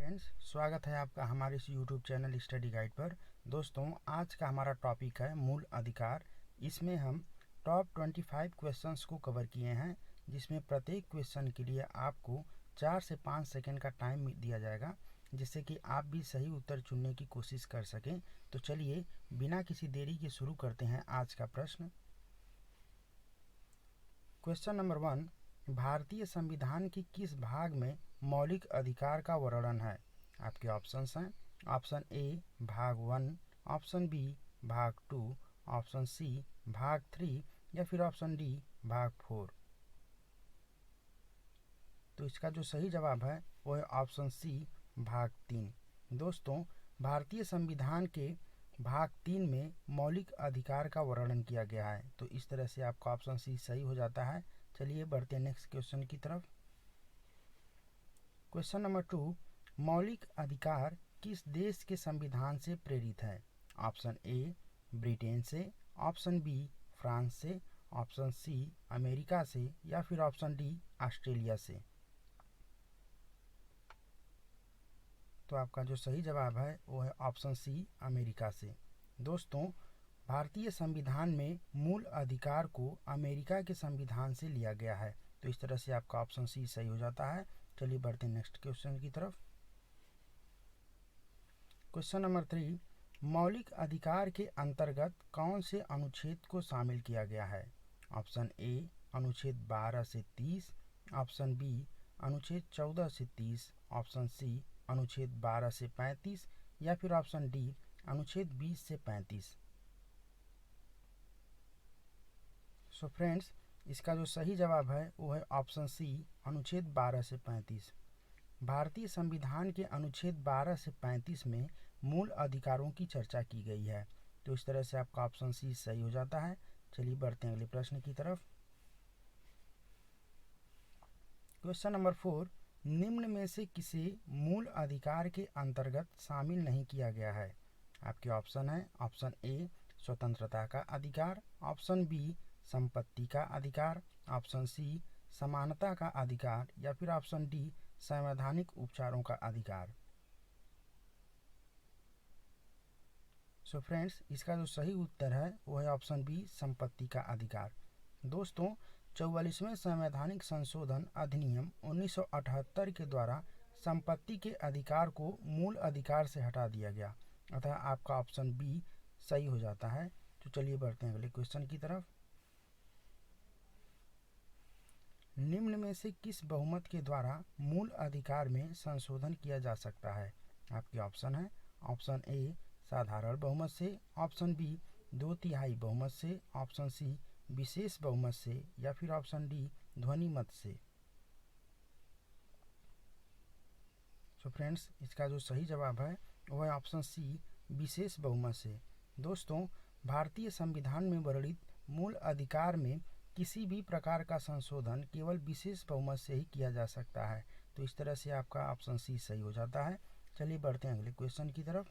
Friends, स्वागत है आपका हमारे इस यूट्यूब चैनल स्टडी गाइड पर। दोस्तों, आज का हमारा टॉपिक है मूल अधिकार। इसमें हम टॉप 25 क्वेश्चंस को कवर किए हैं, जिसमें प्रत्येक क्वेश्चन के लिए आपको 4 से 5 सेकंड का टाइम दिया जाएगा, जिससे कि आप भी सही उत्तर चुनने की कोशिश कर सकें। तो चलिए बिना किसी देरी के शुरू करते हैं आज का प्रश्न। क्वेश्चन नंबर 1, भारतीय संविधान के किस भाग में मौलिक अधिकार का वर्णन है? आपके ऑप्शंस हैं। ऑप्शन ए भाग 1, ऑप्शन बी भाग 2, ऑप्शन सी भाग 3 या फिर ऑप्शन डी भाग 4। तो इसका जो सही जवाब है वो है ऑप्शन सी भाग 3। दोस्तों, भारतीय संविधान के भाग 3 में मौलिक अधिकार का वर्णन किया गया है। तो इस तरह से आपका ऑप्शन सी सही हो जाता है। चलिए बढ़ते हैं नेक्स्ट क्वेश्चन की तरफ। क्वेश्चन नंबर 2, मौलिक अधिकार किस देश के संविधान से प्रेरित है? ऑप्शन ए ब्रिटेन से, ऑप्शन बी फ्रांस से, ऑप्शन सी अमेरिका से या फिर ऑप्शन डी ऑस्ट्रेलिया से। तो आपका जो सही जवाब है वो है ऑप्शन सी अमेरिका से। दोस्तों, भारतीय संविधान में मूल अधिकार को अमेरिका के संविधान से लिया गया है। तो इस तरह से आपका ऑप्शन सी सही हो जाता है। चलिए बढ़ते हैं नेक्स्ट क्वेश्चन की तरफ। क्वेश्चन नंबर 3, मौलिक अधिकार के अंतर्गत कौन से अनुच्छेद को शामिल किया गया है? ऑप्शन ए अनुच्छेद 12 से 30, ऑप्शन बी अनुच्छेद 14 से 30, ऑप्शन सी अनुच्छेद 12 से 35 या फिर ऑप्शन डी अनुच्छेद 20 से 35। सो फ्रेंड्स, इसका जो सही जवाब है वो है ऑप्शन सी अनुच्छेद 12 से 35। भारतीय संविधान के अनुच्छेद 12 से 35 में मूल अधिकारों की चर्चा की गई है। तो इस तरह से आपका ऑप्शन सी सही हो जाता है। चलिए बढ़ते हैं अगले प्रश्न की तरफ। क्वेश्चन नंबर 4, निम्न में से किसे मूल अधिकार के अंतर्गत शामिल नहीं किया गया है? आपके ऑप्शन है। ऑप्शन ए स्वतंत्रता का अधिकार, ऑप्शन बी संपत्ति का अधिकार, ऑप्शन सी समानता का अधिकार या फिर ऑप्शन डी संवैधानिक उपचारों का अधिकार। सो फ्रेंड्स, इसका जो सही उत्तर है वो है ऑप्शन बी संपत्ति का अधिकार। दोस्तों, 44वें संवैधानिक संशोधन अधिनियम 1978 के द्वारा संपत्ति के अधिकार को मूल अधिकार से हटा दिया गया, अतः आपका ऑप्शन बी सही हो जाता है। तो चलिए बढ़ते हैं अगले क्वेश्चन की तरफ। निम्न में से किस बहुमत के द्वारा मूल अधिकार में संशोधन किया जा सकता है? आपके ऑप्शन है। ऑप्शन ए साधारण बहुमत से, ऑप्शन बी 2/3 बहुमत से, ऑप्शन सी विशेष बहुमत से या फिर ऑप्शन डी ध्वनि मत से। सो फ्रेंड्स, इसका जो सही जवाब है वो है ऑप्शन सी विशेष बहुमत से। दोस्तों, भारतीय संविधान में वर्णित मूल अधिकार में किसी भी प्रकार का संशोधन केवल विशेष बहुमत से ही किया जा सकता है। तो इस तरह से आपका ऑप्शन सी सही हो जाता है। चलिए बढ़ते हैं अगले क्वेश्चन की तरफ।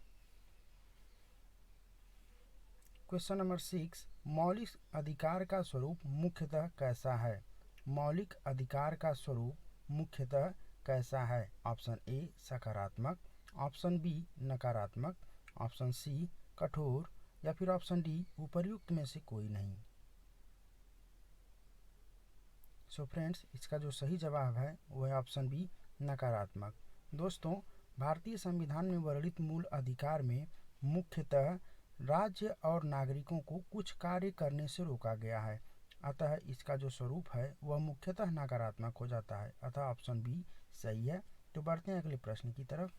क्वेश्चन नंबर 6, मौलिक अधिकार का स्वरूप मुख्यतः कैसा है? मौलिक अधिकार का स्वरूप मुख्यतः कैसा है? ऑप्शन ए सकारात्मक, ऑप्शन बी नकारात्मक, ऑप्शन सी कठोर या फिर ऑप्शन डी उपर्युक्त में से कोई नहीं। सो फ्रेंड्स, इसका जो सही जवाब है वो है ऑप्शन बी नकारात्मक। दोस्तों, भारतीय संविधान में वर्णित मूल अधिकार में मुख्यतः राज्य और नागरिकों को कुछ कार्य करने से रोका गया है, अतः इसका जो स्वरूप है वह मुख्यतः नकारात्मक हो जाता है, अतः ऑप्शन बी सही है। तो बढ़ते हैं अगले प्रश्न की तरफ।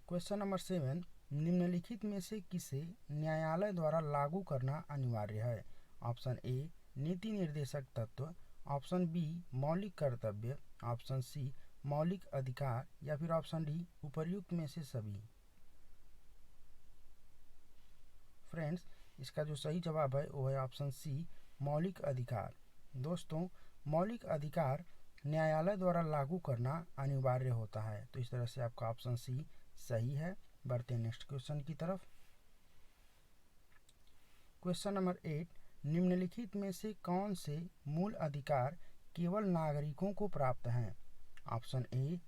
क्वेश्चन नंबर 7, निम्नलिखित में से किसे न्यायालय द्वारा लागू करना अनिवार्य है? ऑप्शन ए नीति निर्देशक तत्व, ऑप्शन बी मौलिक कर्तव्य, ऑप्शन सी मौलिक अधिकार या फिर ऑप्शन डी उपर्युक्त में से सभी। फ्रेंड्स, इसका जो सही जवाब है वो है ऑप्शन सी मौलिक अधिकार। दोस्तों, मौलिक अधिकार न्यायालय द्वारा लागू करना अनिवार्य होता है। तो इस तरह से आपका ऑप्शन सी सही है। बढ़ते हैं नेक्स्ट क्वेश्चन की तरफ। क्वेश्चन नंबर 8, निम्नलिखित में से कौन से मूल अधिकार केवल नागरिकों को प्राप्त हैं? ऑप्शन ए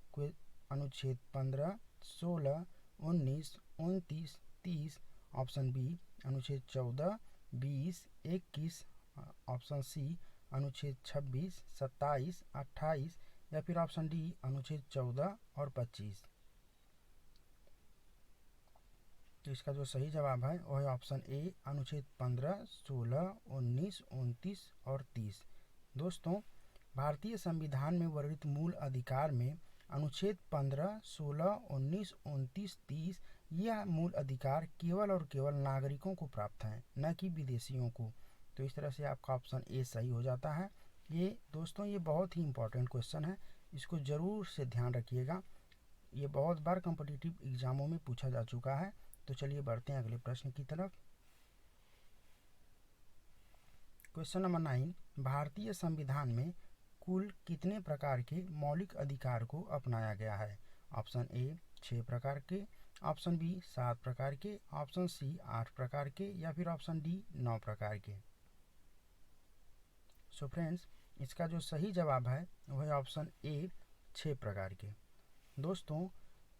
अनुच्छेद 15, 16, 19, 29, 30। ऑप्शन बी अनुच्छेद 14, 20, 21। ऑप्शन सी अनुच्छेद 26, 27, 28 या फिर ऑप्शन डी अनुच्छेद 14 और 25। तो इसका जो सही जवाब है वह है ऑप्शन ए अनुच्छेद 15, 16, 19, 29 और 30। दोस्तों, भारतीय संविधान में वर्णित मूल अधिकार में अनुच्छेद 15, 16, 19, 29, 30 यह मूल अधिकार केवल और केवल नागरिकों को प्राप्त हैं, न कि विदेशियों को। तो इस तरह से आपका ऑप्शन ए सही हो जाता है। ये दोस्तों ये बहुत ही इंपॉर्टेंट क्वेश्चन है, इसको ज़रूर से ध्यान रखिएगा। ये बहुत बार कॉम्पिटिटिव एग्जामों में पूछा जा चुका है। तो चलिए बढ़ते हैं अगले प्रश्न की तरफ। क्वेश्चन नंबर 9, भारतीय संविधान में कुल कितने प्रकार के मौलिक अधिकार को अपनाया गया है? ऑप्शन ए 6 प्रकार के, ऑप्शन बी 7 प्रकार के, ऑप्शन सी 8 प्रकार के या फिर ऑप्शन डी 9 प्रकार के। सो फ्रेंड्स, इसका जो सही जवाब है वह है ऑप्शन ए 6 प्रकार के। दोस्तों,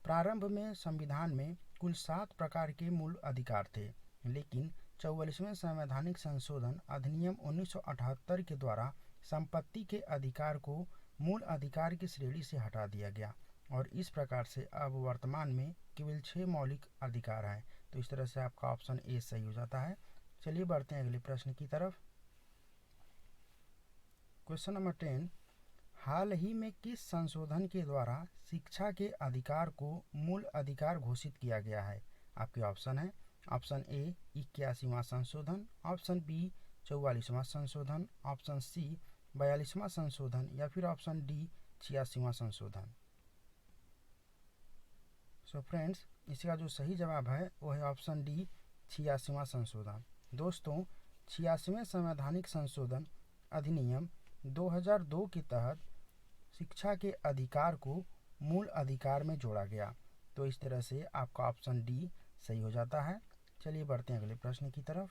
प्रारंभ में संविधान में कुल 7 प्रकार के मूल अधिकार थे, लेकिन 44वें संवैधानिक संशोधन अधिनियम 1978 के द्वारा संपत्ति के अधिकार को मूल अधिकार की श्रेणी से हटा दिया गया और इस प्रकार से अब वर्तमान में केवल 6 मौलिक अधिकार हैं। तो इस तरह से आपका ऑप्शन ए सही हो जाता है। चलिए बढ़ते हैं अगले प्रश्न की तरफ। क्वेश्चन नंबर 10, हाल ही में किस संशोधन के द्वारा शिक्षा के अधिकार को मूल अधिकार घोषित किया गया है? आपके ऑप्शन है ऑप्शन ए 81वां संशोधन, ऑप्शन बी 44वां संशोधन, ऑप्शन सी 42वां संशोधन या फिर ऑप्शन डी 86वां संशोधन। सो फ्रेंड्स, इसका जो सही जवाब है वो है ऑप्शन डी 86वां संशोधन। दोस्तों, 86वें संवैधानिक संशोधन अधिनियम 2002 के तहत शिक्षा के अधिकार को मूल अधिकार में जोड़ा गया। तो इस तरह से आपका ऑप्शन डी सही हो जाता है। चलिए बढ़ते हैं अगले प्रश्न की तरफ।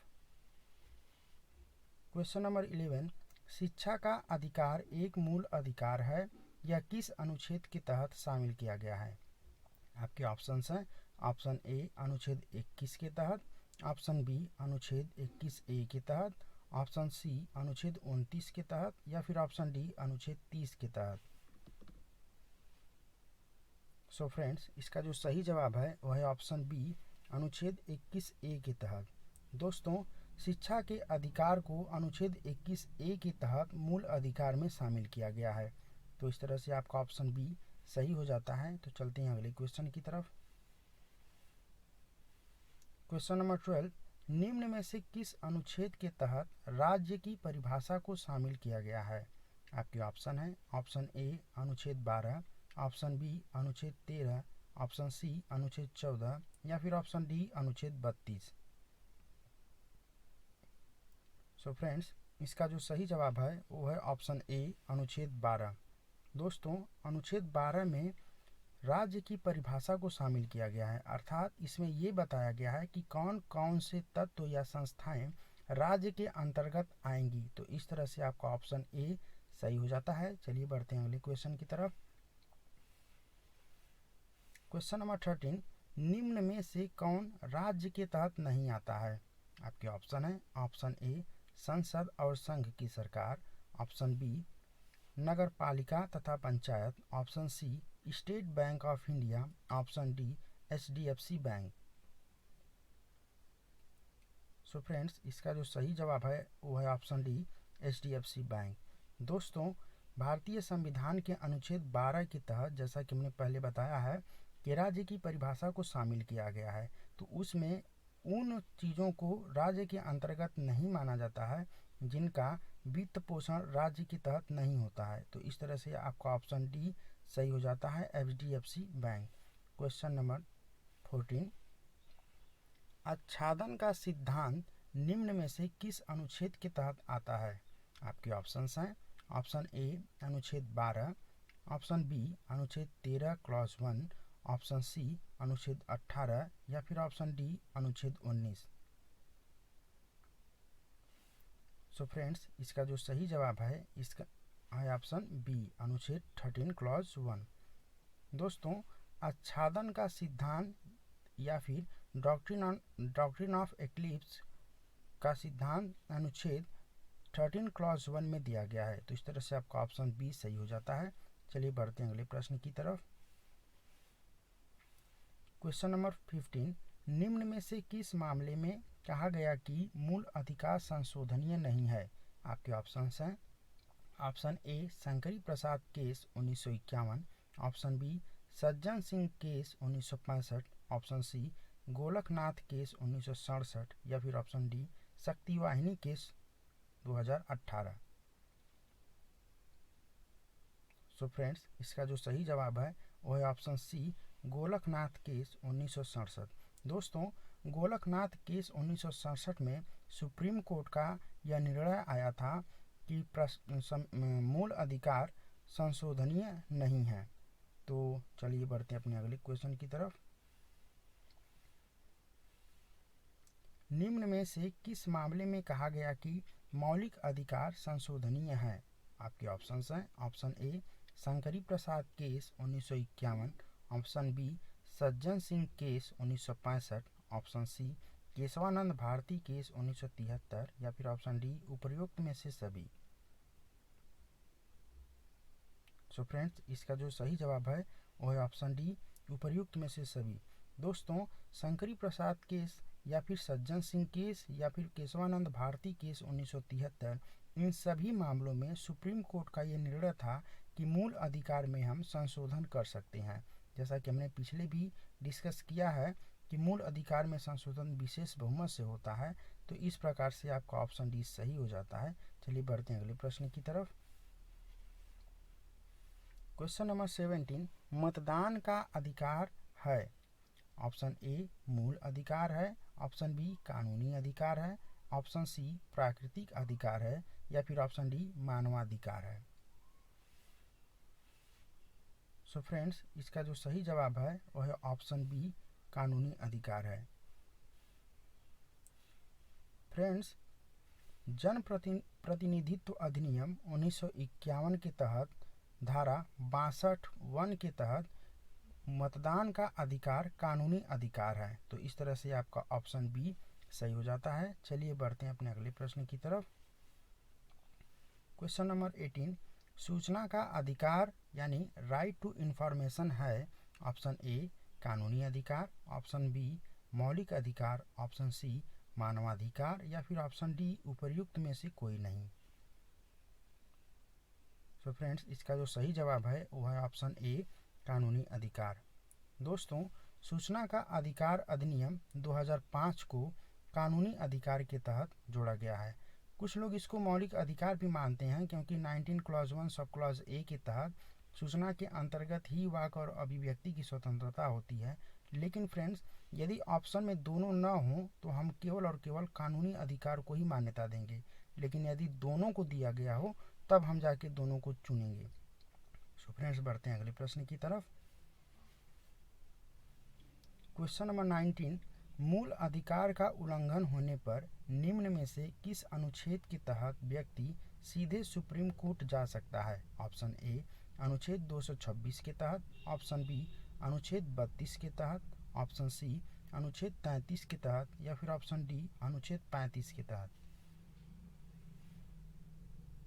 क्वेश्चन नंबर 11, शिक्षा का अधिकार एक मूल अधिकार है यह किस अनुच्छेद के तहत शामिल किया गया है? आपके ऑप्शंस हैं ऑप्शन ए अनुच्छेद 21 के तहत, ऑप्शन बी अनुच्छेद 21A के तहत, ऑप्शन सी अनुच्छेद 29 के तहत या फिर ऑप्शन डी अनुच्छेद 30 के तहत। सो फ्रेंड्स, इसका जो सही जवाब है वह है ऑप्शन बी अनुच्छेद 21A के तहत। दोस्तों, शिक्षा के अधिकार को अनुच्छेद 21A के तहत मूल अधिकार में शामिल किया गया है। तो इस तरह से आपका ऑप्शन बी सही हो जाता है। तो चलते हैं अगले क्वेश्चन की तरफ। क्वेश्चन नंबर 12, निम्न में से किस अनुच्छेद के तहत राज्य की परिभाषा को शामिल किया गया है? आपके ऑप्शन है ऑप्शन ए अनुच्छेद 12, ऑप्शन बी अनुच्छेद 13, ऑप्शन सी अनुच्छेद 14 या फिर ऑप्शन डी अनुच्छेद 32। सो फ्रेंड्स, इसका जो सही जवाब है वो है ऑप्शन ए अनुच्छेद 12। दोस्तों, अनुच्छेद 12 में राज्य की परिभाषा को शामिल किया गया है, अर्थात इसमें ये बताया गया है कि कौन कौन से तत्व या संस्थाएं राज्य के अंतर्गत आएंगी। तो इस तरह से आपका ऑप्शन ए सही हो जाता है। चलिए बढ़ते हैं अगले क्वेश्चन की तरफ। क्वेश्चन नंबर 13, निम्न में से कौन राज्य के तहत नहीं आता है? आपके ऑप्शन है ऑप्शन ए संसद और संघ की सरकार, ऑप्शन बी नगर पालिका तथा panchayat, option C State Bank of India, option D HDFC bank. So friends, इसका जो सही जवाब है वो है ऑप्शन डी HDFC बैंक। दोस्तों, भारतीय संविधान के अनुच्छेद 12 के तहत जैसा कि हमने पहले बताया है कि राज्य की परिभाषा को शामिल किया गया है, तो उसमें उन चीज़ों को राज्य के अंतर्गत नहीं माना जाता है जिनका वित्त पोषण राज्य के तहत नहीं होता है। तो इस तरह से आपका ऑप्शन डी सही हो जाता है HDFC बैंक। क्वेश्चन नंबर 14, आच्छादन का सिद्धांत निम्न में से किस अनुच्छेद के तहत आता है? आपके ऑप्शंस हैं ऑप्शन ए अनुच्छेद 12, ऑप्शन बी अनुच्छेद 13 क्लॉज 1, ऑप्शन सी अनुच्छेद 18 या फिर ऑप्शन डी अनुच्छेद 19। सो फ्रेंड्स, इसका जो सही जवाब है इसका है ऑप्शन बी अनुच्छेद 13 क्लॉज 1। दोस्तों, आच्छादन का सिद्धांत या फिर डॉक्ट्रिन ऑफ एक्लिप्स का सिद्धांत अनुच्छेद 13 क्लॉज 1 में दिया गया है। तो इस तरह से आपका ऑप्शन बी सही हो जाता है। चलिए बढ़ते हैं अगले प्रश्न की तरफ। क्वेश्चन नंबर 15, निम्न में से किस मामले में कहा गया कि मूल अधिकार संशोधनीय नहीं है? आपके ऑप्शंस हैं। Option A Shankari Prasad case 1951, option B Sajjan Singh case 1965, option C Golaknath case 1967 या फिर option D Shaktivahini case 2018। So friends, इसका जो सही जवाब है वो है ऑप्शन सी गोलकनाथ केस 1967। दोस्तों, गोलकनाथ केस 1967 में सुप्रीम कोर्ट का यह निर्णय आया था कि मूल अधिकार संशोधनीय नहीं है। तो चलिए बढ़ते हैं अपने अगले क्वेश्चन की तरफ। निम्न में से किस मामले में कहा गया कि मौलिक अधिकार संशोधनीय है? आपके ऑप्शंस हैं। Option A Shankari Prasad case 1951, option B Sajjan Singh case 1965, option C Kesavananda Bharati case 1973 या फिर ऑप्शन डी उपर्युक्त में से सभी। सो फ्रेंड्स, इसका जो सही जवाब है वो है ऑप्शन डी उपर्युक्त में से सभी। दोस्तों, शंकरी प्रसाद केस या फिर सज्जन सिंह केस या फिर केशवानंद भारती केस 1973, इन सभी मामलों में सुप्रीम कोर्ट का ये निर्णय था कि मूल अधिकार में हम संशोधन कर सकते हैं। जैसा कि हमने पिछले भी डिस्कस किया है कि मूल अधिकार में संशोधन विशेष बहुमत से होता है। तो इस प्रकार से आपका ऑप्शन डी सही हो जाता है। चलिए बढ़ते हैं अगले प्रश्न की तरफ। क्वेश्चन नंबर 17, मतदान का अधिकार है? ऑप्शन ए मूल अधिकार है, ऑप्शन बी कानूनी अधिकार है, ऑप्शन सी प्राकृतिक अधिकार है या फिर ऑप्शन डी मानवाधिकार है। सो फ्रेंड्स, इसका जो सही जवाब है वह है ऑप्शन बी कानूनी अधिकार है। फ्रेंड्स, जन प्रतिनिधित्व अधिनियम 1951 के तहत धारा 62(1) के तहत मतदान का अधिकार कानूनी अधिकार है। तो इस तरह से आपका ऑप्शन बी सही हो जाता है। चलिए बढ़ते हैं अपने अगले प्रश्न की तरफ। क्वेश्चन नंबर 18, सूचना का अधिकार यानी राइट टू इंफॉर्मेशन है? ऑप्शन ए कानूनी अधिकार, ऑप्शन बी मौलिक अधिकार, ऑप्शन सी मानवाधिकार या फिर ऑप्शन डी उपर्युक्त में से कोई नहीं। तो फ्रेंड्स, इसका जो सही जवाब है वो है ऑप्शन ए कानूनी अधिकार। दोस्तों, सूचना का अधिकार अधिनियम 2005 को कानूनी अधिकार के तहत जोड़ा गया है। कुछ लोग इसको मौलिक अधिकार भी मानते हैं क्योंकि 19 क्लॉज 1 सब क्लॉज ए के तहत सूचना के अंतर्गत ही वाक और अभिव्यक्ति की स्वतंत्रता होती है। लेकिन फ्रेंड्स, यदि ऑप्शन में दोनों न हो तो हम केवल और केवल कानूनी अधिकार को ही मान्यता देंगे, लेकिन यदि दोनों को दिया गया हो तब हम जाके दोनों को चुनेंगे। सो फ्रेंड्स, बढ़ते हैं अगले प्रश्न की तरफ। क्वेश्चन नंबर 19, मूल अधिकार का उल्लंघन होने पर निम्न में से किस अनुच्छेद के तहत व्यक्ति सीधे सुप्रीम कोर्ट जा सकता है? ऑप्शन ए अनुच्छेद 226 के तहत, ऑप्शन बी अनुच्छेद 32 के तहत, ऑप्शन सी अनुच्छेद 33 के तहत या फिर ऑप्शन डी अनुच्छेद 35 के तहत।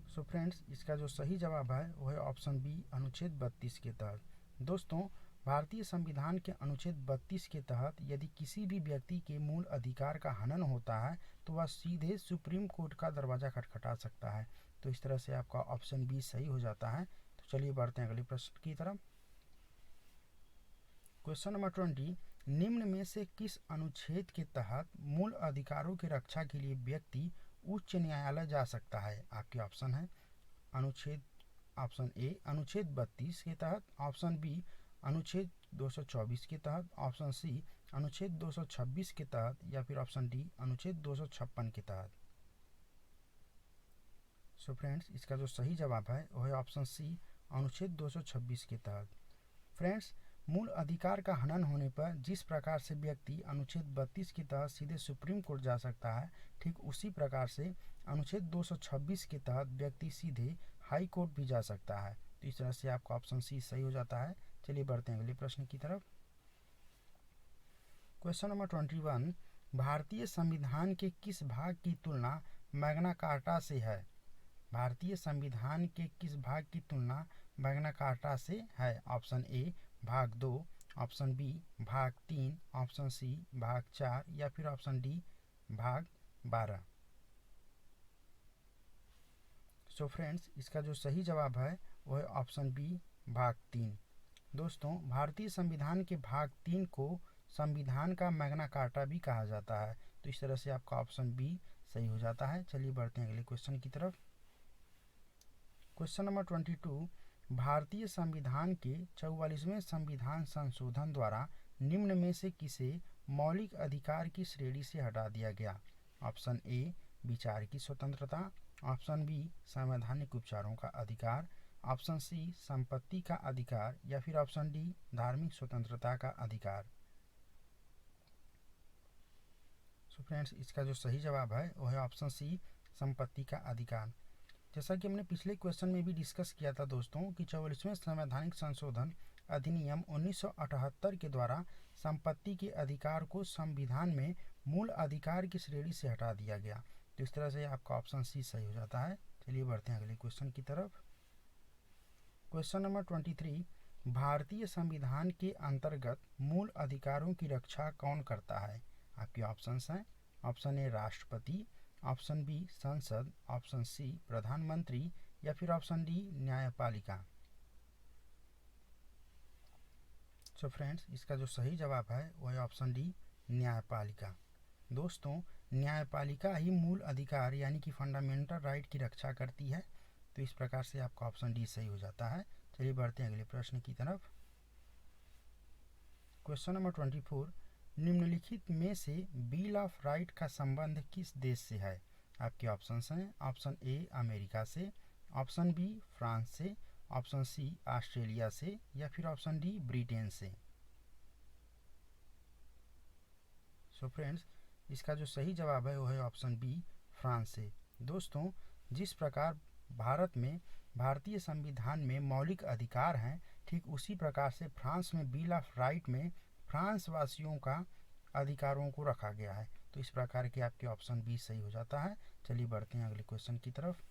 सो फ्रेंड्स, इसका जो सही जवाब है वो है ऑप्शन बी अनुच्छेद 32 के तहत। दोस्तों, भारतीय संविधान के अनुच्छेद 32 के तहत यदि किसी भी व्यक्ति के मूल अधिकार का हनन होता है तो वह सीधे सुप्रीम कोर्ट का दरवाजा खटखटा सकता है। तो इस तरह से आपका ऑप्शन बी सही हो जाता है। तो चलिए बढ़ते हैं अगले प्रश्न की तरफ। क्वेश्चन नंबर 20, निम्न में से किस अनुच्छेद के तहत मूल अधिकारों की रक्षा के लिए व्यक्ति उच्च न्यायालय जा सकता है? आपके ऑप्शन है ऑप्शन ए अनुच्छेद 32 के तहत, ऑप्शन बी अनुच्छेद 224 के तहत, ऑप्शन सी अनुच्छेद 226 के तहत या फिर ऑप्शन डी अनुच्छेद 256 के तहत। सो फ्रेंड्स, इसका जो सही जवाब है वो है ऑप्शन सी अनुच्छेद 226 के तहत। फ्रेंड्स, मूल अधिकार का हनन होने पर जिस प्रकार से व्यक्ति अनुच्छेद 32 के तहत सीधे सुप्रीम कोर्ट जा सकता है, ठीक उसी प्रकार से अनुच्छेद 226 के तहत व्यक्ति सीधे हाई कोर्ट भी जा सकता है। तो इस तरह से आपका ऑप्शन सी सही हो जाता है। चलिए बढ़ते हैं अगले प्रश्न की तरफ। क्वेश्चन नंबर 21, भारतीय संविधान के किस भाग की तुलना मैग्ना कार्टा से है? भारतीय संविधान के किस भाग की तुलना मैग्ना कार्टा से है? ऑप्शन ए भाग 2, ऑप्शन बी भाग 3, ऑप्शन सी भाग 4 या फिर ऑप्शन डी भाग 12। सो फ्रेंड्स, इसका जो सही जवाब है वो है ऑप्शन बी भाग 3। दोस्तों, भारतीय संविधान के भाग 3 को संविधान का मैग्ना कार्टा भी कहा जाता है। तो इस तरह से आपका ऑप्शन बी सही हो जाता है। चलिए बढ़ते हैं अगले क्वेश्चन की तरफ। क्वेश्चन नंबर 22, भारतीय संविधान के 44वें संविधान संशोधन द्वारा निम्न में से किसे मौलिक अधिकार की श्रेणी से हटा दिया गया? ऑप्शन ए विचार की स्वतंत्रता, ऑप्शन बी संवैधानिक उपचारों का अधिकार, ऑप्शन सी संपत्ति का अधिकार या फिर ऑप्शन डी धार्मिक स्वतंत्रता का अधिकार। सो फ्रेंड्स, इसका जो सही जवाब है वो है ऑप्शन सी संपत्ति का अधिकार। जैसा कि हमने पिछले क्वेश्चन में भी डिस्कस किया था दोस्तों कि 44वें संवैधानिक संशोधन अधिनियम 1978 के द्वारा संपत्ति के अधिकार को संविधान में मूल अधिकार की श्रेणी से हटा दिया गया। तो इस तरह से आपका ऑप्शन सी सही हो जाता है। चलिए बढ़ते हैं अगले क्वेश्चन की तरफ। क्वेश्चन नंबर 23, भारतीय संविधान के अंतर्गत मूल अधिकारों की रक्षा कौन करता है? आपके ऑप्शंस हैं। ऑप्शन ए राष्ट्रपति, ऑप्शन बी संसद, ऑप्शन सी प्रधानमंत्री या फिर ऑप्शन डी न्यायपालिका। सो फ्रेंड्स, इसका जो सही जवाब है वो है ऑप्शन डी न्यायपालिका। दोस्तों, न्यायपालिका ही मूल अधिकार यानी कि फंडामेंटल राइट की रक्षा करती है। तो इस प्रकार से आपका ऑप्शन डी सही हो जाता है। चलिए बढ़ते हैं अगले प्रश्न की तरफ। क्वेश्चन नंबर 24, निम्नलिखित में से बिल ऑफ राइट का संबंध किस देश से है? आपके ऑप्शंस हैं। ऑप्शन ए अमेरिका से, ऑप्शन बी फ्रांस से, ऑप्शन सी ऑस्ट्रेलिया से या फिर ऑप्शन डी ब्रिटेन से। सो फ्रेंड्स, इसका जो सही जवाब है वो है ऑप्शन बी फ्रांस से। दोस्तों, जिस प्रकार भारत में भारतीय संविधान में मौलिक अधिकार हैं, ठीक उसी प्रकार से फ्रांस में बिल ऑफ राइट में फ्रांस वासियों का अधिकारों को रखा गया है। तो इस प्रकार के आपके ऑप्शन बी सही हो जाता है। चलिए बढ़ते हैं अगले क्वेश्चन की तरफ।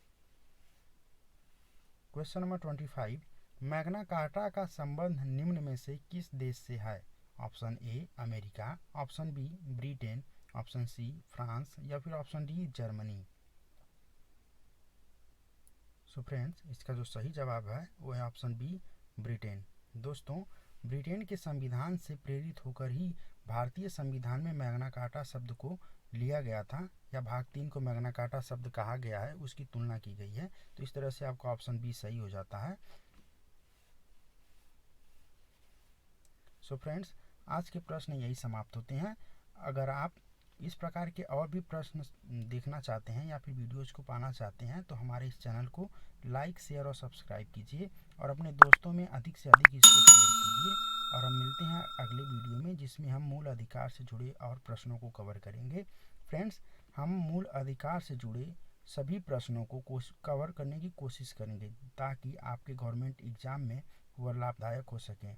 क्वेश्चन नंबर 25, मैग्ना कार्टा का संबंध निम्न में से किस देश से है? Option A America, option B Britain, option C France या फिर option D Germany. So friends, इसका जो सही जवाब है वो है ऑप्शन बी ब्रिटेन। दोस्तों, ब्रिटेन के संविधान से प्रेरित होकर ही भारतीय संविधान में मैग्ना कार्टा शब्द को लिया गया था, या भाग 3 को मैग्ना कार्टा शब्द कहा गया है, उसकी तुलना की गई है। तो इस तरह से आपका ऑप्शन बी सही हो जाता है। सो फ्रेंड्स, आज के प्रश्न यही समाप्त होते हैं। अगर आप इस प्रकार के और भी प्रश्न देखना चाहते हैं या फिर वीडियोज को पाना चाहते हैं तो हमारे इस चैनल को लाइक, शेयर और सब्सक्राइब कीजिए और अपने दोस्तों में अधिक से अधिक इसको शेयर कीजिए। और हम मिलते हैं अगले वीडियो में, जिसमें हम मूल अधिकार से जुड़े और प्रश्नों को कवर करेंगे। फ्रेंड्स, हम मूल अधिकार से जुड़े सभी प्रश्नों को कवर करने की कोशिश करेंगे ताकि आपके गवर्नमेंट एग्जाम में वह लाभदायक हो सकें।